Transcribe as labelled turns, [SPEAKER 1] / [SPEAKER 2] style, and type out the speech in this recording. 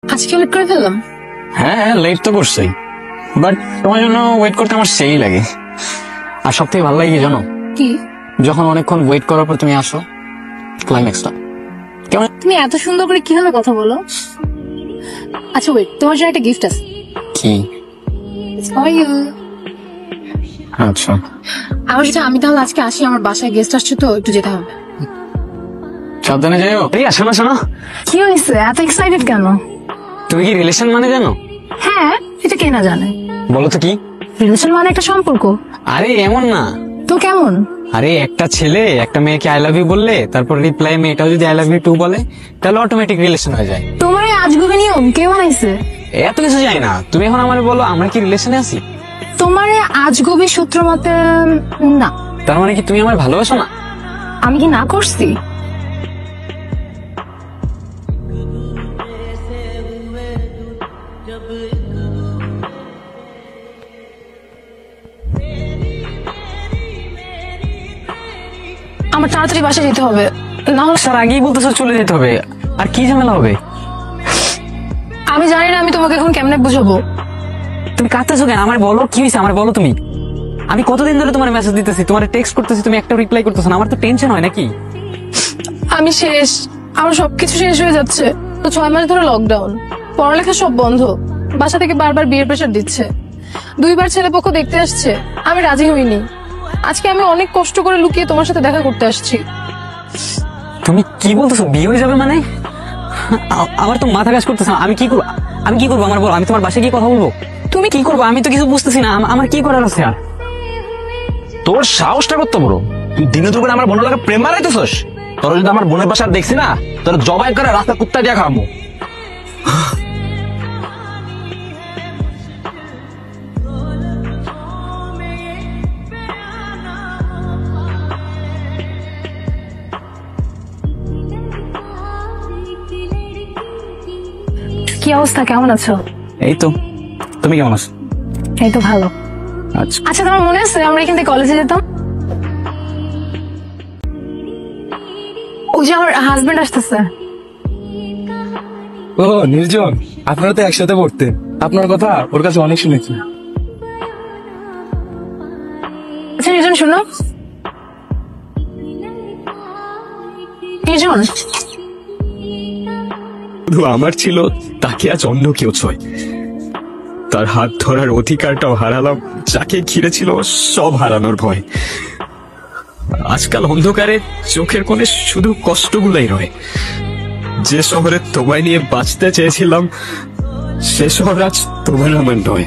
[SPEAKER 1] আজকে লেট করে ফেললাম।
[SPEAKER 2] হ্যাঁ লেট তো করছেই, বাট তোমার জন্য ওয়েট করতে আমার সেই লাগে। আর সব থেকে ভালো লাগে কি জানো?
[SPEAKER 1] কি?
[SPEAKER 2] যখন অনেকক্ষণ ওয়েট করার পর তুমি আসো, ক্লাইম্যাক্সটা কেমন।
[SPEAKER 1] তুমি এত সুন্দর করে কিভাবে কথা বলো? আচ্ছা ওয়েট, তোমার জন্য একটা গিফট আছে।
[SPEAKER 2] কি?
[SPEAKER 1] For you.
[SPEAKER 2] আচ্ছা
[SPEAKER 1] আমি তাহলে আজকে আসি, আমার বাসায় গেস্ট আসছে তো একটু যেতে হবে।
[SPEAKER 2] সাবধানে যাইও। এই শোনো শোনো,
[SPEAKER 1] কি হয়েছে এত এক্সাইটেড কেন?
[SPEAKER 2] তুমি কি রিলেশন মানে জানো?
[SPEAKER 1] হ্যাঁ, এটা কে না জানে।
[SPEAKER 2] বলো তো কি?
[SPEAKER 1] রিলেশন মানে একটা সম্পর্ক।
[SPEAKER 2] আরে এমন না
[SPEAKER 1] তো কেমন?
[SPEAKER 2] আরে একটা ছেলে একটা মেয়েকে আই লাভ ইউ বললে, তারপর রিপ্লাই মেয়েটাও যদি আই লাভ ইউ টু বলে, তাহলে অটোমেটিক রিলেশন হয়ে যায়।
[SPEAKER 1] তোমার এই আজগুবি নিয়ম কে বানাইছে?
[SPEAKER 2] এত কিছু যাই না, তুমি এখন আমার বলো আমরা কি রিলেশনে আছি?
[SPEAKER 1] তোমার এই আজগুবি সূত্র মতে না।
[SPEAKER 2] তার মানে কি তুমি আমার ভালোবাসো না?
[SPEAKER 1] আমি কি না করছি? আমার তাড়াতাড়ি বাসায় যেতে হবে, না হলে
[SPEAKER 2] স্যার আগেই বলতেছো চলে যেতে হবে, আর কি ঝামেলা হবে?
[SPEAKER 1] আমি জানি না আমি তোমাকে এখন কেমনে বুঝাবো।
[SPEAKER 2] তুমি কাঁদতেছো কেন? আমার বলো কি হয়েছে, আমার বলো তুমি। আমি কতদিন ধরে তোমার মেসেজ দিতেছি, তোমার টেক্সট করতেছি, তুমি একটা রিপ্লাই করতেছো না। আমার তো টেনশন হয় নাকি?
[SPEAKER 1] আমি শেষ, আমার সবকিছু শেষ হয়ে যাচ্ছে। তো 6 মাস ধরে লকডাউন, পড়ালেখা সব বন্ধ, বাসা থেকে বারবার বিয়ের প্রেশার দিচ্ছে, 2বার ছেলেপক্ষ দেখতে আসছে, আমি রাজি হইনি। আজকে আমি অনেক কষ্ট করে লুকিয়ে তোমার সাথে দেখা করতে আসছি।
[SPEAKER 2] তুমি কি বলতেছো? বিয়ে হয়ে যাবে মানে? আমার তো মাথা কাজ করতেছে না। আমি কি করবো? আমার বলো, আমি তোমার বাসায় গিয়ে কথা বলবো? তুমি কি করবো? আমি তো কিছু বুঝতেছি না, আমার কি করার আছে? আর
[SPEAKER 3] তোর সাহসটা কত বড়? তুই দিনে দুপুরে আমার বোনের লাগে প্রেম মারাইতেছস? তোর যদি আমার বোনের বাসার দেখছি না, তোর জবাই করে রাস্তা কুত্তা দিয়া খাবো।
[SPEAKER 1] কি অবস্থা, কেমন আছো?
[SPEAKER 2] এই তো, তুমি কেমন আছো?
[SPEAKER 1] এই তো ভালো।
[SPEAKER 2] আচ্ছা
[SPEAKER 1] আচ্ছা তোমার মনে আছে আমরা এখান থেকে কলেজে যেতাম? ওই যে আমার হাজবেন্ড আসতেছে।
[SPEAKER 4] ও নির্জন, আপনারা তো একসাথে পড়তেন। আপনার কথা ওর কাছে অনেক শুনেছি।
[SPEAKER 1] আচ্ছা নির্জন শোনো, নির্জন
[SPEAKER 4] শুধু আমার ছিল, তাকে আজ অন্য কেউ ছয়। তার হাত ধরার অধিকারটাও হারালাম, যাকে ঘিরে ছিল সব হারানোর ভয়। আজকাল অন্ধকারে চোখের কোণে শুধু কষ্টগুলাই রয়। যে শহরে তোমায় নিয়ে বাঁচতে চেয়েছিলাম, সে শহর আজ তোমার আমার নয়।